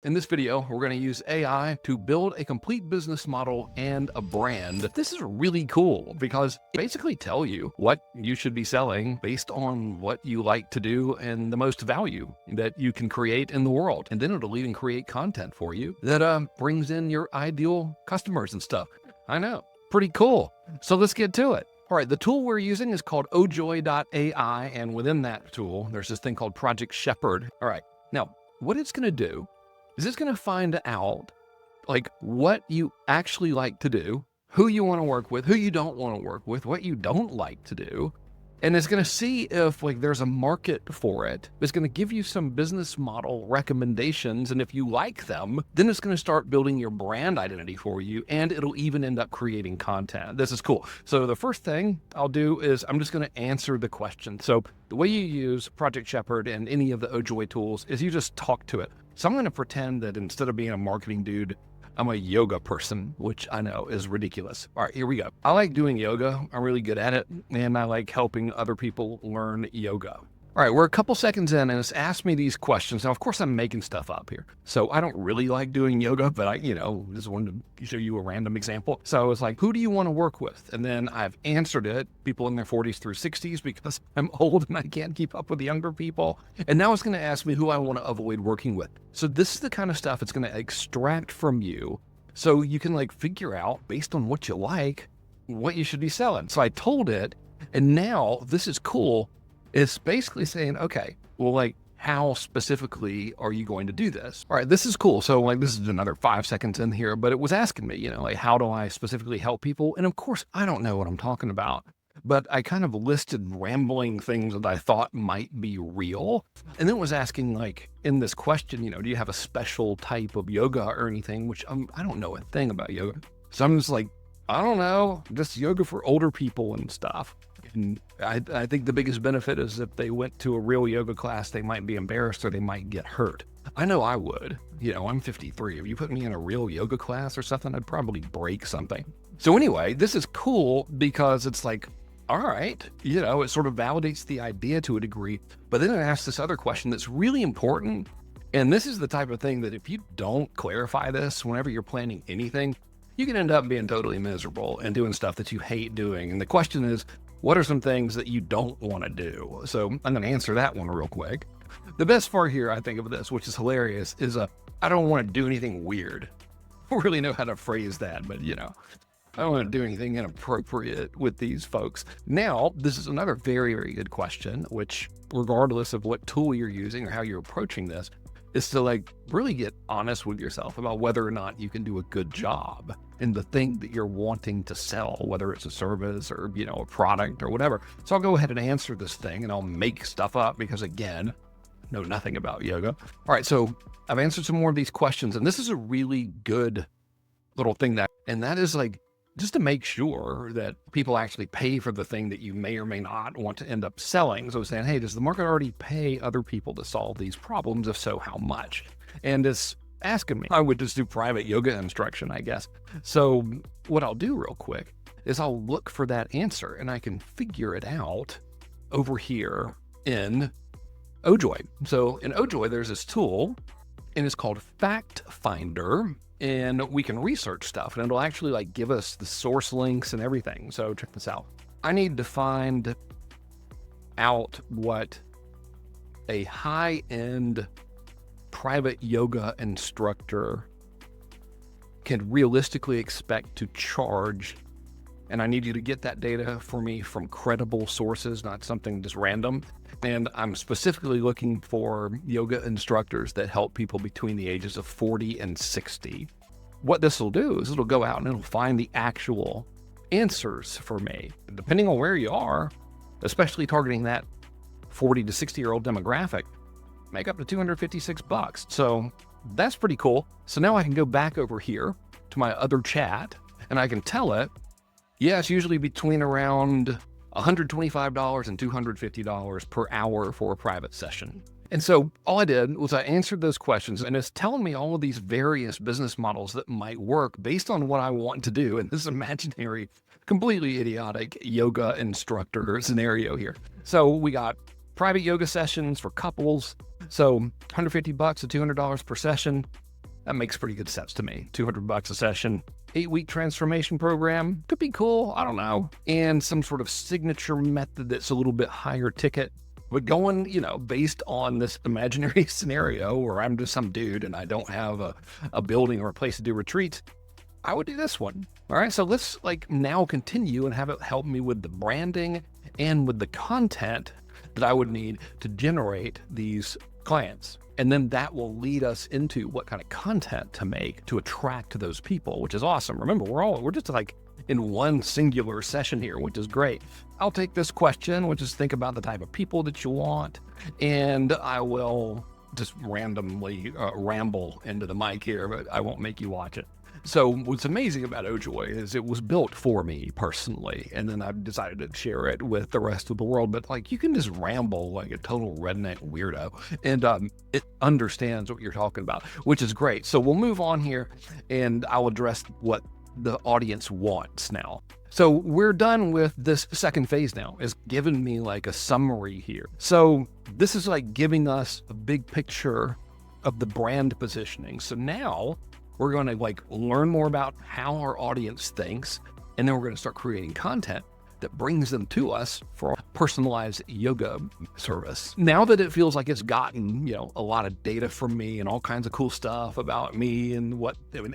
In this video, we're going to use AI to build a complete business model and a brand. This is really cool because it basically tell you what you should be selling based on what you like to do and the most value that you can create in the world. And then it'll even create content for you that brings in your ideal customers and stuff. I know, pretty cool. So let's get to it. All right, the tool we're using is called ojoy.ai, and within that tool, there's this thing called Project Shepherd. All right, now what it's going to do is it's going to find out like what you actually like to do, who you want to work with, who you don't want to work with, what you don't like to do. And it's going to see if like there's a market for it. It's going to give you some business model recommendations. And if you like them, then it's going to start building your brand identity for you. And it'll even end up creating content. This is cool. So the first thing I'll do is I'm just going to answer the question. So the way you use Project Shepherd and any of the Ojoy tools is you just talk to it. So I'm going to pretend that instead of being a marketing dude, I'm a yoga person, which I know is ridiculous. All right, here we go. I like doing yoga. I'm really good at it. And I like helping other people learn yoga. All right, we're a couple seconds in and it's asked me these questions. Now, of course, I'm making stuff up here. So I don't really like doing yoga, but I just wanted to show you a random example. So I was like, who do you want to work with? And then I've answered it, people in their 40s through 60s, because I'm old and I can't keep up with the younger people. And now it's going to ask me who I want to avoid working with. So this is the kind of stuff it's going to extract from you so you can like figure out based on what you like, what you should be selling. So I told it, and now this is cool. It's basically saying, okay, well, like, how specifically are you going to do this? All right, this is cool. So like, this is another 5 seconds in here, but it was asking me, like, how do I specifically help people? And of course, I don't know what I'm talking about, but I kind of listed rambling things that I thought might be real. And then it was asking like, in this question, do you have a special type of yoga or anything? Which I don't know a thing about yoga. So I'm just like, I don't know, just yoga for older people and stuff. And I think the biggest benefit is if they went to a real yoga class, they might be embarrassed or they might get hurt. I know I would. I'm 53. If you put me in a real yoga class or something, I'd probably break something. So anyway, this is cool because it's like, all right, it sort of validates the idea to a degree, but then it asks this other question that's really important. And this is the type of thing that if you don't clarify this whenever you're planning anything, you can end up being totally miserable and doing stuff that you hate doing. And the question is, what are some things that you don't want to do? So I'm going to answer that one real quick. The best part here, I think, of this, which is hilarious, is I don't want to do anything weird. I don't really know how to phrase that, but I don't want to do anything inappropriate with these folks. Now, this is another very, very good question, which regardless of what tool you're using or how you're approaching this, is to like really get honest with yourself about whether or not you can do a good job in the thing that you're wanting to sell, whether it's a service or, a product or whatever. So I'll go ahead and answer this thing and I'll make stuff up because again, I know nothing about yoga. All right. So I've answered some more of these questions and this is a really good little thing and that is like, just to make sure that people actually pay for the thing that you may or may not want to end up selling. So saying, hey, does the market already pay other people to solve these problems? If so, how much? And it's asking me, I would just do private yoga instruction, I guess. So what I'll do real quick is I'll look for that answer and I can figure it out over here in Ojoy. So in Ojoy, there's this tool and it's called Fact Finder. And we can research stuff and it'll actually like give us the source links and everything. So check this out. I need to find out what a high-end private yoga instructor can realistically expect to charge. And I need you to get that data for me from credible sources, not something just random. And I'm specifically looking for yoga instructors that help people between the ages of 40 and 60. What this will do is it'll go out and it'll find the actual answers for me. Depending on where you are, especially targeting that 40 to 60-year-old demographic, make up to $256. So that's pretty cool. So now I can go back over here to my other chat and I can tell it, yeah, it's usually between around $125 and $250 per hour for a private session. And so all I did was I answered those questions and it's telling me all of these various business models that might work based on what I want to do in this imaginary, completely idiotic yoga instructor scenario here. So we got private yoga sessions for couples. So $150 to $200 per session. That makes pretty good sense to me. $200 a session, 8-week transformation program could be cool. I don't know. And some sort of signature method that's a little bit higher ticket. But going, based on this imaginary scenario where I'm just some dude and I don't have a building or a place to do retreats, I would do this one. All right. So let's now continue and have it help me with the branding and with the content that I would need to generate these clients. And then that will lead us into what kind of content to make to attract those people, which is awesome. Remember, we're just in one singular session here, which is great. I'll take this question, which is think about the type of people that you want, and I will just randomly ramble into the mic here, but I won't make you watch it. So what's amazing about Ojoy is it was built for me personally, and then I decided to share it with the rest of the world. But you can just ramble like a total redneck weirdo, and it understands what you're talking about, which is great. So we'll move on here, and I'll address what the audience wants now. So we're done with this second phase now. It's given me a summary here. So this is giving us a big picture of the brand positioning. So now we're going to learn more about how our audience thinks, and then we're going to start creating content that brings them to us for a personalized yoga service. Now that it feels like it's gotten, a lot of data from me and all kinds of cool stuff about me and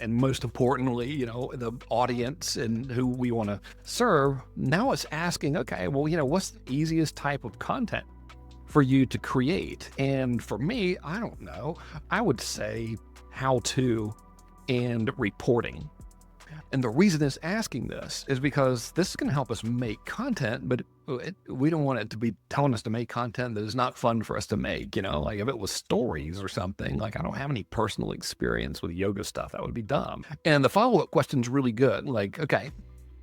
most importantly, the audience and who we want to serve, now it's asking, okay, well, what's the easiest type of content for you to create? And for me, I don't know, I would say how to and reporting. And the reason it's asking this is because this is going to help us make content, but we don't want it to be telling us to make content that is not fun for us to make. If it was stories or something, I don't have any personal experience with yoga stuff, that would be dumb. And the follow-up question is really good. Okay,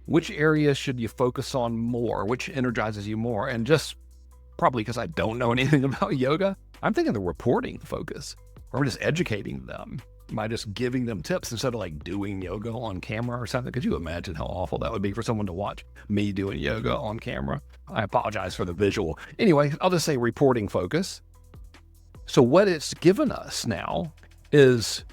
which area should you focus on more? Which energizes you more? And just probably because I don't know anything about yoga, I'm thinking the reporting focus, or just educating them by just giving them tips instead of doing yoga on camera or something. Could you imagine how awful that would be for someone to watch me doing yoga on camera? I apologize for the visual. Anyway, I'll just say reporting focus. So what it's given us now is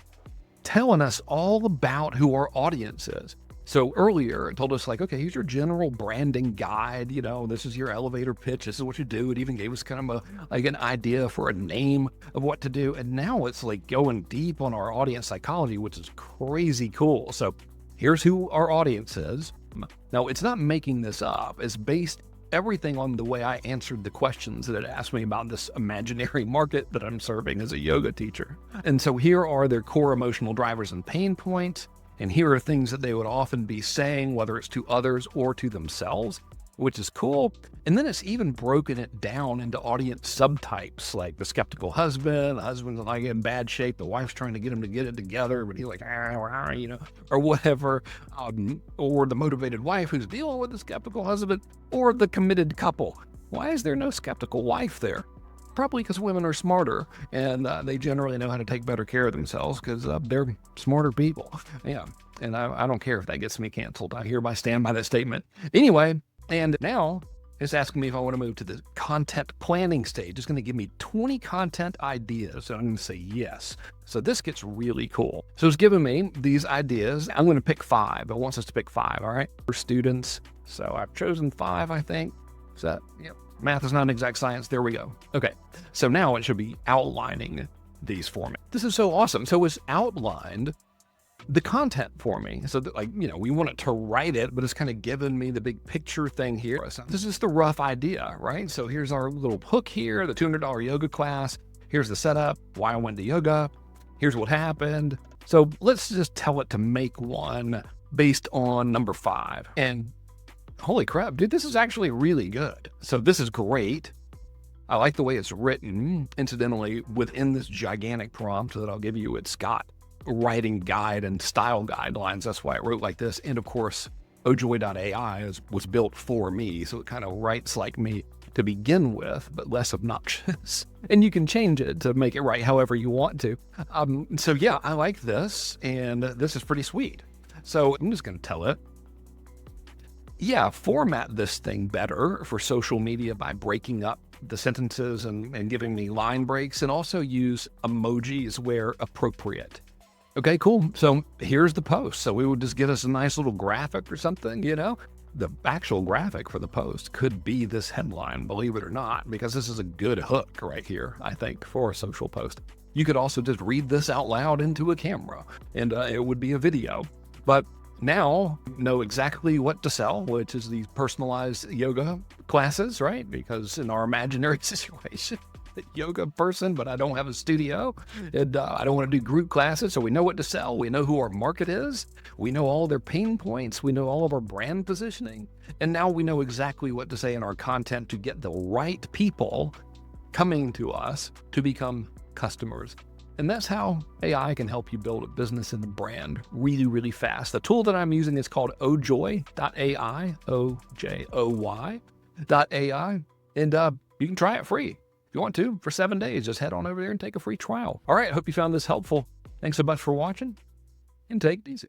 telling us all about who our audience is. So earlier it told us okay, here's your general branding guide. This is your elevator pitch. This is what you do. It even gave us kind of an idea for a name of what to do. And now it's going deep on our audience psychology, which is crazy cool. So here's who our audience is. Now it's not making this up. It's based everything on the way I answered the questions that it asked me about this imaginary market that I'm serving as a yoga teacher. And so here are their core emotional drivers and pain points. And here are things that they would often be saying, whether it's to others or to themselves, which is cool. And then it's even broken it down into audience subtypes, like the skeptical husband, the husband's in bad shape, the wife's trying to get him to get it together, but he's or whatever. Or the motivated wife who's dealing with the skeptical husband, or the committed couple. Why is there no skeptical wife there? Probably because women are smarter and they generally know how to take better care of themselves because they're smarter people. Yeah. And I don't care if that gets me canceled. I hereby stand by that statement. Anyway, and now it's asking me if I want to move to the content planning stage. It's going to give me 20 content ideas. So I'm going to say yes. So this gets really cool. So it's giving me these ideas. I'm going to pick 5. It wants us to pick 5. All right. For students. So I've chosen 5, I think. So, yep. Math is not an exact science. There we go. Okay. So now it should be outlining these for me. This is so awesome. So it's outlined the content for me. So that, we want it to write it, but it's kind of given me the big picture thing here. So this is the rough idea, right? So here's our little hook here, the $200 yoga class. Here's the setup, why I went to yoga. Here's what happened. So let's just tell it to make one based on number 5. And holy crap, dude, this is actually really good. So this is great. I like the way it's written. Incidentally, within this gigantic prompt that I'll give you, it's got writing guide and style guidelines. That's why it wrote like this. And of course, ojoy.ai was built for me. So it kind of writes like me to begin with, but less obnoxious. And you can change it to make it write however you want to. So yeah, I like this. And this is pretty sweet. So I'm just going to tell it, yeah, format this thing better for social media by breaking up the sentences and giving me line breaks, and also use emojis where appropriate. Okay, cool. So here's the post. So we would just get us a nice little graphic or something, The actual graphic for the post could be this headline, believe it or not, because this is a good hook right here, I think, for a social post. You could also just read this out loud into a camera, and it would be a video. But now know exactly what to sell, which is these personalized yoga classes, right? Because in our imaginary situation, yoga person, but I don't have a studio, and I don't want to do group classes. So we know what to sell. We know who our market is. We know all their pain points. We know all of our brand positioning. And now we know exactly what to say in our content to get the right people coming to us to become customers. And that's how AI can help you build a business and a brand really, really fast. The tool that I'm using is called ojoy.ai, ojoy.ai, and you can try it free. If you want to, for 7 days, just head on over there and take a free trial. All right, I hope you found this helpful. Thanks so much for watching, and take it easy.